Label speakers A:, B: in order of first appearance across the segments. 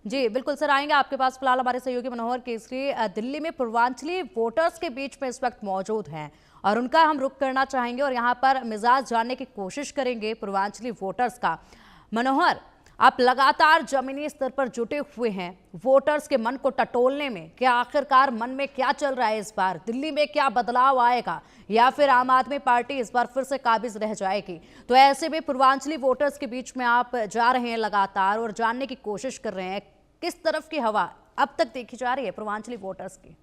A: जी बिल्कुल सर, आएंगे आपके पास। फिलहाल हमारे सहयोगी मनोहर केसरी दिल्ली में पूर्वांचली वोटर्स के बीच में इस वक्त मौजूद हैं और उनका हम रुख करना चाहेंगे और यहाँ पर मिजाज जानने की कोशिश करेंगे पूर्वांचली वोटर्स का। मनोहर, आप लगातार जमीनी स्तर पर जुटे हुए हैं वोटर्स के मन को टटोलने में कि आखिरकार मन में क्या चल रहा है, इस बार दिल्ली में क्या बदलाव आएगा या फिर आम आदमी पार्टी इस बार फिर से काबिज रह जाएगी। तो ऐसे में पूर्वांचली वोटर्स के बीच में आप जा रहे हैं लगातार और जानने की कोशिश कर रहे हैं, किस तरफ की हवा अब तक देखी जा रही है पूर्वांचली वोटर्स की?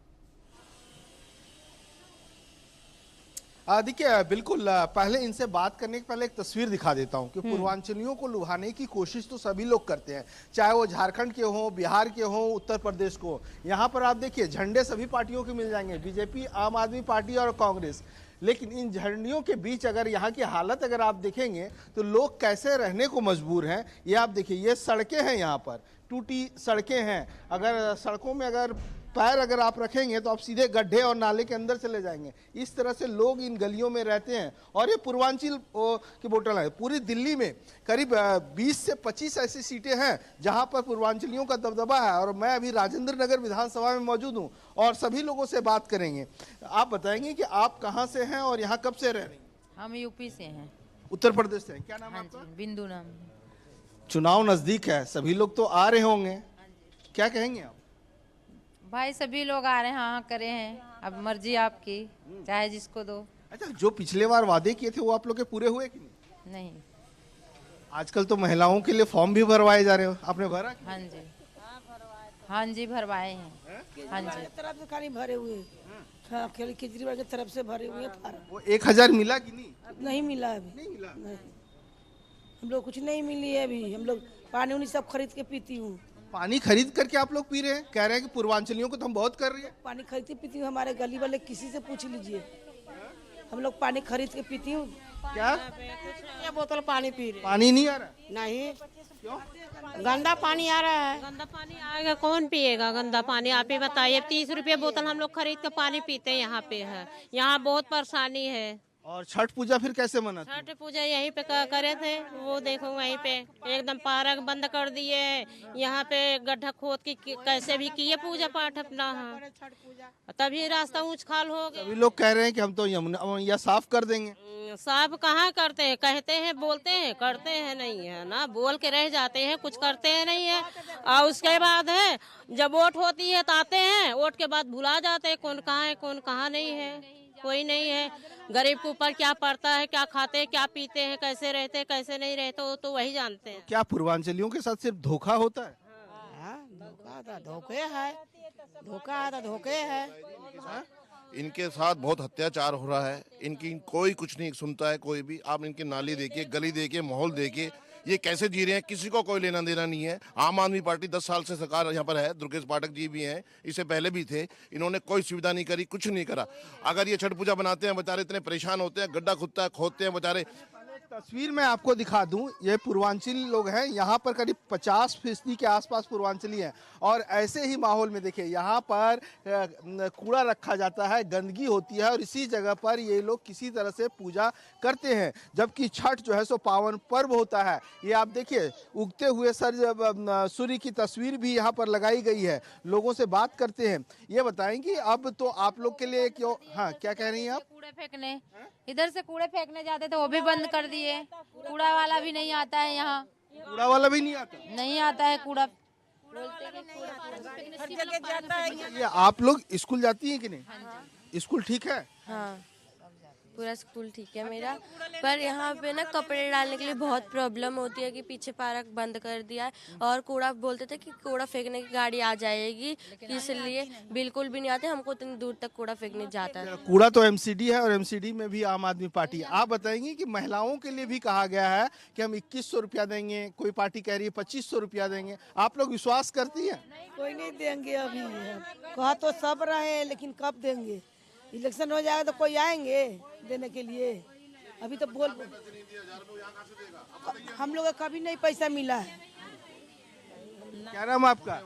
B: देखिए बिल्कुल, पहले इनसे बात करने के पहले एक तस्वीर दिखा देता हूं कि पूर्वांचलियों को लुभाने की कोशिश तो सभी लोग करते हैं, चाहे वो झारखंड के हों, बिहार के हों, उत्तर प्रदेश को। यहाँ पर आप देखिए झंडे सभी पार्टियों के मिल जाएंगे, बीजेपी, आम आदमी पार्टी और कांग्रेस। लेकिन इन झंडियों के बीच अगर यहाँ की हालत अगर आप देखेंगे तो लोग कैसे रहने को मजबूर हैं। ये आप देखिए, ये सड़कें हैं, यहाँ पर टूटी सड़कें हैं। अगर सड़कों में अगर पैर अगर आप रखेंगे तो आप सीधे गड्ढे और नाले के अंदर चले जाएंगे। इस तरह से लोग इन गलियों में रहते हैं। और ये पूर्वांचल की वोटर है। पूरी दिल्ली में करीब 20 से 25 ऐसी सीटें हैं जहां पर पूर्वांचलियों का दबदबा है। और मैं अभी राजेंद्र नगर विधानसभा में मौजूद हूं और सभी लोगों से बात करेंगे। आप बताएंगे कि आप कहाँ से हैं और यहाँ कब से रह रही हैं?
C: हम यूपी से हैं।
B: उत्तर प्रदेश से हैं। क्या नाम है
C: हाँ
B: आपका?
C: जी, बिंदु नाम।
B: चुनाव नजदीक है, सभी लोग तो आ रहे होंगे, क्या कहेंगे आप?
C: भाई सभी लोग आ रहे हैं, हाँ करे हैं, अब मर्जी आपकी, चाहे जिसको दो।
B: अच्छा, जो पिछले बार वादे किए थे वो आप लोग के पूरे हुए कि नहीं?
C: नहीं।
B: आजकल तो महिलाओं के लिए फॉर्म भी भरवाए जा रहे हो, आपने भरा?
C: हाँ जी, हाँ जी भरवाए हैं। हाँ जी,
D: तरफ से खाली भरे हुए, हाँ केजरीवाल की तरफ से भरे हुए फार्म।
B: वो 1000 मिला कि नहीं?
D: नहीं मिला अभी,
B: नहीं मिला।
D: नहीं, हम लोग कुछ नहीं मिली है अभी। हम लोग पानी उनी सब खरीद के पीती हूँ।
B: पानी खरीद करके आप लोग पी रहे हैं? कह रहे हैं कि पूर्वांचलियों को तो हम बहुत कर रही है।
D: पानी खरीद के पीती हूँ, हमारे गली वाले किसी से पूछ लीजिए, हम लोग पानी खरीद के पीती हूँ।
B: क्या
E: ये बोतल पानी पी रहे?
B: पानी नहीं आ रहा?
E: नहीं,
B: क्यों?
E: गंदा पानी आ रहा है।
F: गंदा पानी आएगा, कौन पिएगा गंदा पानी? आप ही बताइए। 30 रुपये बोतल हम लोग खरीद के पानी पीते हैं। यहाँ पे है, यहाँ बहुत परेशानी है।
B: और छठ पूजा फिर कैसे मनाते?
F: छठ पूजा यहीं पे करे थे, वो देखो वहीं पे एकदम पार्क बंद कर दिए। यहाँ पे गड्ढा खोद के कैसे भी किए पूजा पाठ अपना, तभी रास्ता ऊंच खाल हो गया।
B: सभी लोग कह रहे हैं कि हम तो यमुना या साफ कर देंगे।
F: साफ कहाँ करते हैं, कहते हैं, बोलते हैं, करते हैं नहीं है ना। बोल के रह जाते हैं, कुछ करते हैं नहीं है। और उसके बाद है जब वोट होती है तो आते हैं, वोट के बाद भुला जाते हैं कौन कहाँ है कौन कहाँ नहीं है। कोई नहीं है। गरीब के ऊपर क्या पड़ता है, क्या खाते हैं, क्या पीते हैं, कैसे रहते हैं, कैसे नहीं रहते, वो तो वही जानते हैं।
B: क्या पूर्वांचलियों के साथ सिर्फ धोखा होता है?
E: धोखा था, धोखे है, धोखा है तो धोखे है।
G: इनके साथ बहुत अत्याचार हो रहा है। इनकी कोई कुछ नहीं सुनता है, कोई भी। आप इनकी नाली देखिए, गली देखिए, माहौल देखिए, ये कैसे जी रहे हैं, किसी को कोई लेना देना नहीं है। आम आदमी पार्टी 10 साल से सरकार यहाँ पर है, दुर्गेश पाठक जी भी हैं, इससे पहले भी थे। इन्होंने कोई सुविधा नहीं करी, कुछ नहीं करा। अगर ये छठ पूजा बनाते हैं, बेचारे इतने परेशान होते हैं, गड्ढा खुदता है, खोदते हैं बेचारे।
B: तस्वीर में आपको दिखा दूं, ये पूर्वांचली लोग हैं। यहाँ पर करीब 50% के आसपास पूर्वांचली हैं। और ऐसे ही माहौल में देखिए, यहाँ पर कूड़ा रखा जाता है, गंदगी होती है और इसी जगह पर ये लोग किसी तरह से पूजा करते हैं। जबकि छठ जो है सो पावन पर्व होता है। ये आप देखिए, उगते हुए सूर्य की तस्वीर भी यहाँ पर लगाई गई है। लोगों से बात करते हैं, ये बताएंगे अब तो आप लोग के लिए क्यों, हाँ क्या कह रही हैं आप?
C: कूड़े फेंकने, इधर से कूड़े फेंकने जाते थे, वो भी बंद कर दिए। कूड़ा वाला भी नहीं आता है यहाँ,
B: कूड़ा वाला भी नहीं आता?
C: नहीं आता है कूड़ा।
B: ये आप लोग स्कूल जाती हैं कि नहीं? स्कूल ठीक है?
H: हाँ, पूरा स्कूल ठीक है मेरा, पर यहाँ पे ना कपड़े डालने के लिए बहुत प्रॉब्लम होती है कि पीछे पार्क बंद कर दिया है। और कूड़ा बोलते थे कि कूड़ा फेंकने की गाड़ी आ जाएगी, इसलिए बिल्कुल भी नहीं आते। हमको इतनी दूर तक कूड़ा फेंकने जाता है।
B: कूड़ा तो एमसीडी है और एमसीडी में भी आम आदमी पार्टी। आप बताएंगे कि महिलाओं के लिए भी कहा गया है कि हम 2100 रुपया देंगे, कोई पार्टी कह रही है 2500 रुपया देंगे। आप लोग विश्वास करती हैं?
D: कोई नहीं देंगे अभी, कहा तो सब रहे, लेकिन कब देंगे? इलेक्शन हो जाएगा तो कोई आएंगे देने के लिए? अभी तो बोल, हम लोग को कभी नहीं पैसा मिला है।
B: क्या नाम है आपका?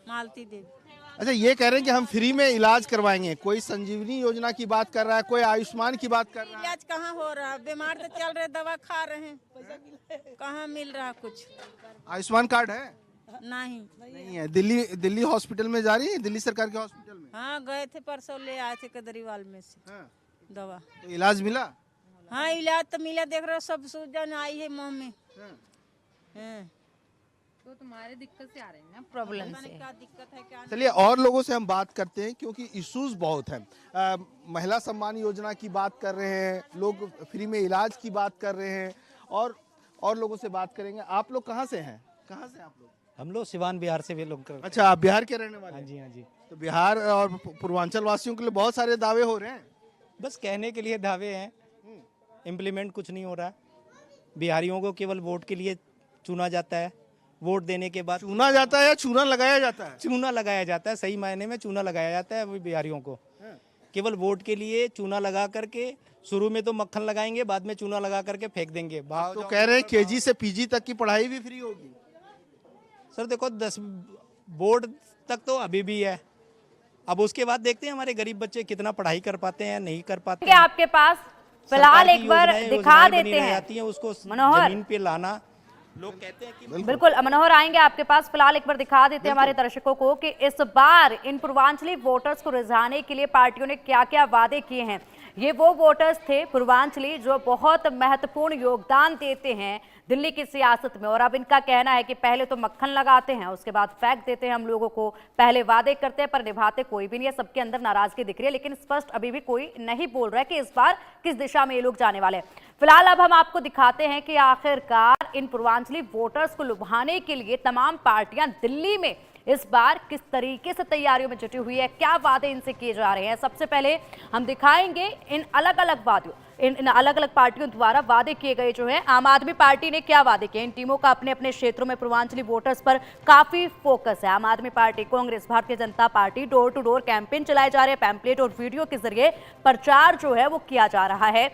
E: मालती देवी।
B: अच्छा, ये कह रहे हैं कि हम फ्री में इलाज करवाएंगे। कोई संजीवनी योजना की बात कर रहा है, कोई आयुष्मान की बात कर रहा है।
E: इलाज कहाँ हो रहा है? बीमार तो चल रहे, दवा खा रहे हैं, कहाँ मिल रहा कुछ?
B: आयुष्मान कार्ड है? नहीं है। दिल्ली हॉस्पिटल में जा रही है, दिल्ली सरकार के हॉस्पिटल में?
E: हाँ गए थे, परसों ले आए थे केजरीवाल में से
B: हाँ।
E: दवा।
B: तो इलाज मिला?
E: हाँ इलाज तो मिला, देख रहे हो सब सूजन आई है मुंह में। हाँ।
C: तो तुम्हारे दिक्कत से आ रही है ना, प्रॉब्लम से।
E: क्या दिक्कत है क्या?
B: चलिए और लोगों से हम बात करते हैं क्योंकि इश्यूज बहुत हैं। महिला सम्मान योजना की बात कर रहे हैं लोग, फ्री में इलाज की बात कर रहे हैं और लोगों से बात करेंगे। आप लोग कहाँ से हैं? कहाँ से आप लोग?
I: हम लोग सिवान बिहार से बिलोंग करते हैं।
B: अच्छा, आप बिहार के रहने वाले
I: हाँ
B: हैं?
I: जी, हाँ जी।
B: तो बिहार और पूर्वांचल वासियों के लिए बहुत सारे दावे हो रहे हैं।
I: बस कहने के लिए दावे हैं, इम्प्लीमेंट कुछ नहीं हो रहा है। बिहारियों को केवल वोट के लिए चुना जाता है, वोट देने के बाद
B: चुना जाता है या चूना लगाया जाता है?
I: चूना लगाया जाता है, सही मायने में चूना लगाया जाता है। वो बिहारियों को केवल वोट के लिए चूना लगा करके, शुरू में तो मक्खन लगाएंगे, बाद में चूना लगा करके फेंक देंगे। भाव
B: तो कह रहे हैं केजी से पीजी तक की पढ़ाई भी फ्री होगी।
I: सर देखो, 10 बोर्ड तक तो अभी भी है, अब उसके बाद देखते हैं हमारे गरीब बच्चे कितना पढ़ाई कर पाते हैं, नहीं कर पाते
A: कि आपके पास फिलहाल एक बार दिखा देते हैं
I: उसको
A: मनोहर।
I: जमीन पे लाना, लोग कहते हैं कि
A: बिल्कुल मनोहर आएंगे आपके पास। फिलहाल एक बार दिखा देते हैं हमारे दर्शकों को कि इस बार इन पूर्वांचली वोटर्स को रिझाने के लिए पार्टियों ने क्या क्या वादे किए हैं। ये वो वोटर्स थे पूर्वांचली जो बहुत महत्वपूर्ण योगदान देते हैं दिल्ली की सियासत में, और अब इनका कहना है कि पहले तो मक्खन लगाते हैं, उसके बाद फेंक देते हैं हम लोगों को, पहले वादे करते हैं पर निभाते कोई भी नहीं है। सबके अंदर नाराजगी दिख रही है, लेकिन स्पष्ट अभी भी कोई नहीं बोल रहा है कि इस बार किस दिशा में ये लोग जाने वाले हैं। फिलहाल अब हम आपको दिखाते हैं कि आखिरकार इन पूर्वांचली वोटर्स को लुभाने के लिए तमाम पार्टियां दिल्ली में इस बार किस तरीके से तैयारियों में जुटी हुई है, क्या वादे इनसे किए जा रहे हैं। सबसे पहले हम दिखाएंगे इन अलग अलग वादों, इन अलग अलग पार्टियों द्वारा वादे किए गए जो हैं। आम आदमी पार्टी ने क्या वादे किए, इन टीमों का अपने अपने क्षेत्रों में पूर्वांचली वोटर्स पर काफी फोकस है। आम आदमी party, Congress, Bharatiya Janata Party door to door campaign चलाए जा रहे हैं, पैम्पलेट और वीडियो के जरिए प्रचार जो है वो किया जा रहा है।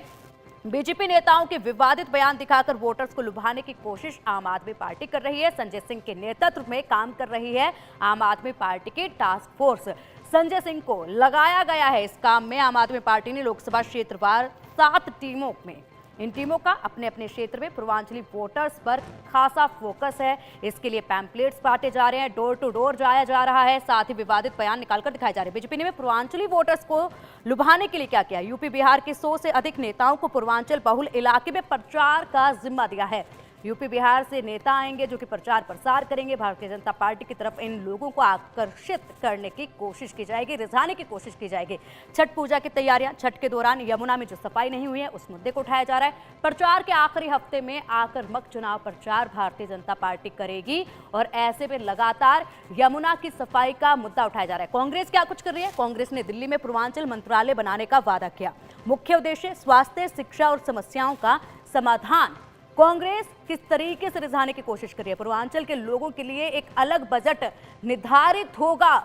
A: बीजेपी नेताओं के विवादित बयान दिखाकर वोटर्स को लुभाने की कोशिश आम आदमी पार्टी कर रही है। संजय सिंह के नेतृत्व में काम कर रही है आम आदमी पार्टी की टास्क फोर्स। संजय सिंह को लगाया गया है इस काम में। आम आदमी पार्टी ने लोकसभा क्षेत्रवार 7 टीमों में, इन टीमों का अपने अपने क्षेत्र में पूर्वांचली वोटर्स पर खासा फोकस है। इसके लिए पैम्पलेट्स बांटे जा रहे हैं, डोर टू डोर जाया जा रहा है, साथ ही विवादित बयान निकालकर दिखाए जा रहे हैं। बीजेपी ने पूर्वांचली वोटर्स को लुभाने के लिए क्या किया, यूपी बिहार के 100 से अधिक नेताओं को पूर्वांचल बहुल इलाके में प्रचार का जिम्मा दिया है। यूपी बिहार से नेता आएंगे जो कि प्रचार प्रसार करेंगे। भारतीय जनता पार्टी की तरफ इन लोगों को आकर्षित करने की कोशिश की जाएगी, रिझाने की कोशिश की जाएगी। छठ पूजा की तैयारियां, छठ के दौरान यमुना में जो सफाई नहीं हुई है उस मुद्दे को उठाया जा रहा है। प्रचार के आखिरी हफ्ते में आक्रामक चुनाव प्रचार भारतीय जनता पार्टी करेगी और ऐसे में लगातार यमुना की सफाई का मुद्दा उठाया जा रहा है। कांग्रेस क्या कुछ कर रही है, कांग्रेस ने दिल्ली में पूर्वांचल मंत्रालय बनाने का वादा किया। मुख्य उद्देश्य स्वास्थ्य, शिक्षा और समस्याओं का समाधान। कांग्रेस किस तरीके से रिझाने की कोशिश कर रही है, पूर्वांचल के लोगों के लिए एक अलग बजट निर्धारित होगा,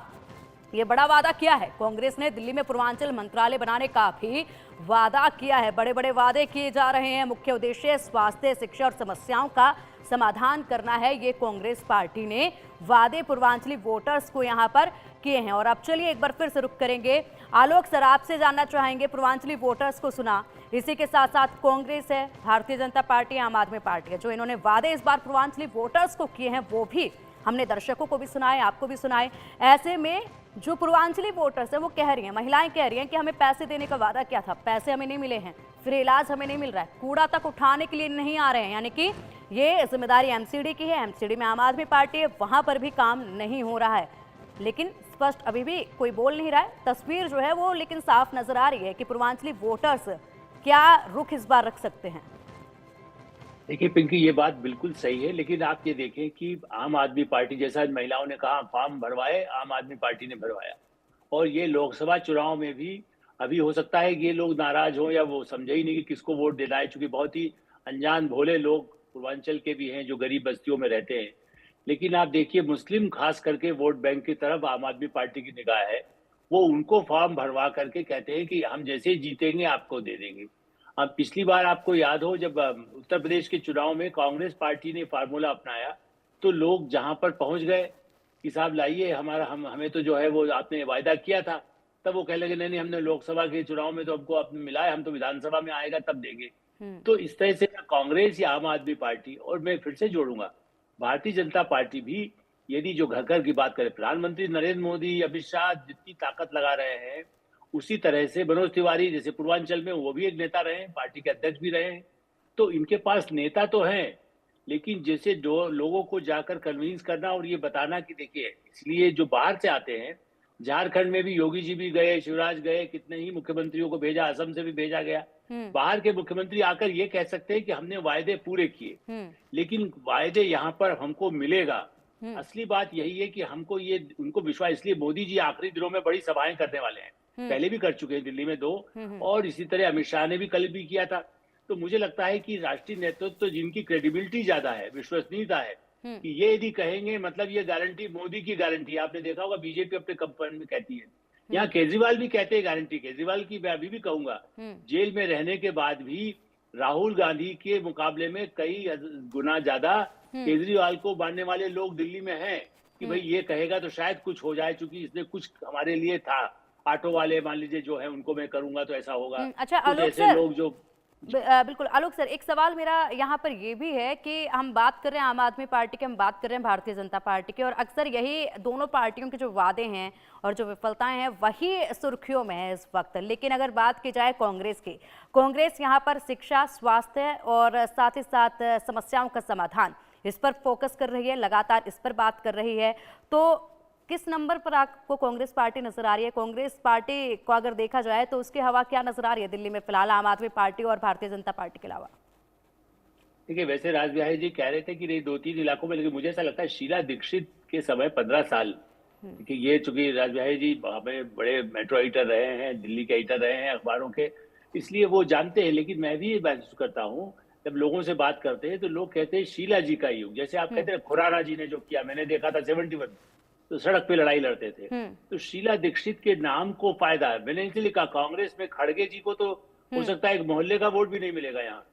A: ये बड़ा वादा किया है। कांग्रेस ने दिल्ली में पूर्वांचल मंत्रालय बनाने का भी वादा किया है। बड़े बड़े वादे किए जा रहे हैं। मुख्य उद्देश्य स्वास्थ्य, शिक्षा और समस्याओं का समाधान करना है। ये कांग्रेस पार्टी ने वादे पूर्वांचली वोटर्स को यहां पर किए हैं। और अब चलिए एक बार फिर से रुक करेंगे, आलोक सर आपसे जानना चाहेंगे, पूर्वांचली वोटर्स को सुना, इसी के साथ साथ कांग्रेस है, भारतीय जनता पार्टी, आम आदमी पार्टी है, जो इन्होंने वादे इस बार पूर्वांचली वोटर्स को किए हैं वो भी हमने दर्शकों को भी सुनाए, आपको भी सुनाए। ऐसे में जो पूर्वांचली वोटर्स है वो कह रही हैं, महिलाएं कह रही हैं कि हमें पैसे देने का वादा किया था, पैसे हमें नहीं मिले हैं, फिर इलाज हमें नहीं मिल रहा है, कूड़ा तक उठाने के लिए नहीं आ रहे हैं, यानी कि ये जिम्मेदारी एमसीडी की है, एमसीडी में आम आदमी पार्टी है, वहां पर भी काम नहीं हो रहा है। लेकिन स्पष्ट अभी भी कोई बोल नहीं रहा है, तस्वीर जो है वो लेकिन साफ नजर आ रही है कि पूर्वांचली वोटर्स क्या रुख इस बार रख सकते हैं।
J: देखिए पिंकी, ये बात बिल्कुल सही है, लेकिन आप ये देखें कि आम आदमी पार्टी, जैसा महिलाओं ने कहा फॉर्म भरवाए, आम आदमी पार्टी ने भरवाया, और ये लोकसभा चुनाव में भी अभी हो सकता है कि ये लोग नाराज हों या वो समझे ही नहीं कि किसको वोट देना है, क्योंकि बहुत ही अनजान भोले लोग पूर्वांचल के भी हैं जो गरीब बस्तियों में रहते हैं। लेकिन आप देखिए, मुस्लिम खास करके वोट बैंक की तरफ आम आदमी पार्टी की निगाह है। वो उनको फॉर्म भरवा करके कहते हैं कि हम जैसे ही जीतेंगे आपको दे देंगे। अब पिछली बार आपको याद हो, जब उत्तर प्रदेश के चुनाव में कांग्रेस पार्टी ने फार्मूला अपनाया तो लोग जहां पर पहुंच गए कि साहब लाइए हमें तो जो है वो आपने वायदा किया था, तब वो कह लगे नहीं हमने लोकसभा के चुनाव में तो हमको आपने मिला है, हम तो विधानसभा में आएगा तब देंगे। तो इस तरह से कांग्रेस या आम आदमी पार्टी, और मैं फिर से जोड़ूंगा भारतीय जनता पार्टी भी यदि जो घर घर की बात करें, प्रधानमंत्री नरेंद्र मोदी, अमित शाह जितनी ताकत लगा रहे हैं, उसी तरह से मनोज तिवारी जैसे पूर्वांचल में वो भी एक नेता रहे हैं, पार्टी के अध्यक्ष भी रहे हैं, तो इनके पास नेता तो हैं, लेकिन जैसे जो लोगों को जाकर कन्विंस करना और ये बताना कि देखिए, इसलिए जो बाहर से आते हैं, झारखंड में भी योगी जी भी गए, शिवराज गए, कितने ही मुख्यमंत्रियों को भेजा, असम से भी भेजा गया। बाहर के मुख्यमंत्री आकर ये कह सकते हैं कि हमने वायदे पूरे किए, लेकिन वायदे यहाँ पर हमको मिलेगा। असली बात यही है कि हमको ये उनको विश्वास, इसलिए मोदी जी आखिरी दिनों में बड़ी सभाएं करने वाले हैं, पहले भी कर चुके हैं दिल्ली में 2, और इसी तरह अमित शाह ने भी कल भी किया था। तो मुझे लगता है कि राष्ट्रीय नेतृत्व तो जिनकी क्रेडिबिलिटी ज्यादा है, विश्वसनीयता है, कि ये यदि कहेंगे मतलब ये गारंटी मोदी की गारंटी। आपने देखा होगा बीजेपी अपने कंपनी में कहती है, यहाँ केजरीवाल भी कहते हैं गारंटी। केजरीवाल की मैं अभी भी कहूंगा, जेल में रहने के बाद भी राहुल गांधी के मुकाबले में कई गुना ज्यादा केजरीवाल को मानने वाले लोग दिल्ली में हैं, कि भाई ये कहेगा तो शायद कुछ हो जाए, क्योंकि इसने कुछ हमारे लिए था। ऑटो वाले मान लीजिए जो है उनको मैं करूंगा तो ऐसा होगा।
A: अच्छा आलोक सर, लोग जो बिल्कुल आलोक सर, एक सवाल मेरा यहाँ पर ये भी है कि हम बात कर रहे हैं आम आदमी पार्टी के, हम बात कर रहे हैं भारतीय जनता पार्टी के, और अक्सर यही दोनों पार्टियों के जो वादे हैं और जो विफलताएं हैं वही सुर्खियों में है इस वक्त। लेकिन अगर बात की जाए कांग्रेस की, कांग्रेस यहाँ पर शिक्षा, स्वास्थ्य और साथ ही साथ समस्याओं का समाधान, इस पर फोकस कर रही है, लगातार इस पर बात कर रही है। तो किस नंबर पर आपको कांग्रेस पार्टी नजर आ रही है? कांग्रेस पार्टी को अगर देखा जाए तो उसकी हवा क्या नजर आ रही है दिल्ली में फिलहाल, आम आदमी पार्टी और भारतीय जनता पार्टी के अलावा?
J: देखिए, वैसे राज बिहारी जी कह रहे थे कि नहीं 2-3 इलाकों में, लेकिन मुझे ऐसा लगता है शीला दीक्षित के समय 15 साल, कि ये चूंकि राज बिहारी जी हमें बड़े मेट्रो एडिटर रहे हैं, दिल्ली के एडिटर रहे हैं अखबारों के, इसलिए वो जानते हैं। लेकिन मैं भी ये महसूस करता हूँ, जब लोगों से बात करते हैं तो लोग कहते हैं शीला जी का युग, जैसे आप कहते हैं खुराना जी ने जो किया, मैंने देखा था 71 तो सड़क पे लड़ाई लड़ते थे, तो शीला दीक्षित के नाम को फायदा है। मैंने इसलिए कहा कांग्रेस में खड़गे जी को तो हो सकता है एक मोहल्ले का वोट भी नहीं मिलेगा यहाँ,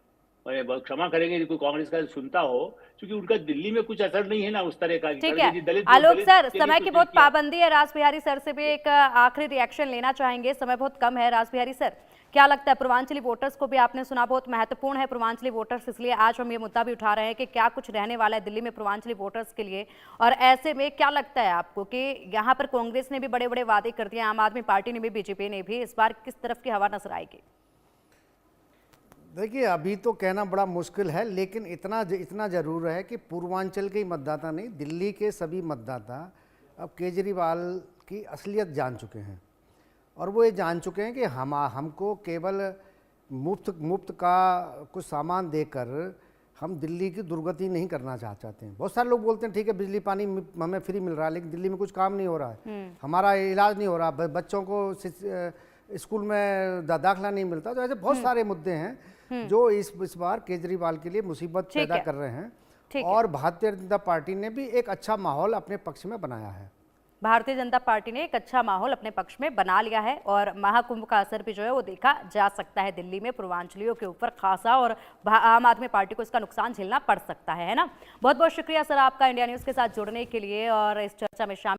J: और क्षमा करेंगे कोई कांग्रेस का सुनता हो, क्योंकि उनका दिल्ली में कुछ असर नहीं है ना उस तरह का।
A: ठीक है आलोक सर, समय की बहुत पाबंदी है, राज बिहारी सर से भी एक आखिरी रिएक्शन लेना चाहेंगे, समय बहुत कम है। राज बिहारी सर, क्या लगता है पूर्वांचली वोटर्स को भी आपने सुना बहुत महत्वपूर्ण है पूर्वांचली वोटर्स, इसलिए आज हम ये मुद्दा भी उठा रहे हैं कि क्या कुछ रहने वाला है दिल्ली में पूर्वांचली वोटर्स के लिए, और ऐसे में क्या लगता है आपको कि यहाँ पर कांग्रेस ने भी बड़े बड़े वादे कर दिए, आम आदमी पार्टी ने भी, बीजेपी ने भी, इस बार किस तरफ की हवा नजर आएगी?
K: देखिए, अभी तो कहना बड़ा मुश्किल है, लेकिन इतना जरूर है कि पूर्वांचल के ही मतदाता नहीं, दिल्ली के सभी मतदाता अब केजरीवाल की असलियत जान चुके हैं, और वो ये जान चुके हैं कि हमको केवल मुफ्त का कुछ सामान देकर हम दिल्ली की दुर्गति नहीं करना चाहते हैं। बहुत सारे लोग बोलते हैं ठीक है बिजली पानी हमें फ्री मिल रहा है, लेकिन दिल्ली में कुछ काम नहीं हो रहा है, हमारा इलाज नहीं हो रहा, बच्चों को स्कूल में दाखिला नहीं मिलता। तो ऐसे बहुत सारे मुद्दे हैं जो इस बार केजरीवाल के लिए मुसीबत पैदा कर रहे हैं, और भारतीय जनता पार्टी ने भी एक अच्छा माहौल अपने पक्ष में बनाया है।
A: भारतीय जनता पार्टी ने एक अच्छा माहौल अपने पक्ष में बना लिया है, और महाकुंभ का असर भी जो है वो देखा जा सकता है दिल्ली में पूर्वांचलियों के ऊपर खासा, और आम आदमी पार्टी को इसका नुकसान झेलना पड़ सकता है ना। बहुत बहुत शुक्रिया सर आपका इंडिया न्यूज़ के साथ जुड़ने के लिए और इस चर्चा में शामिल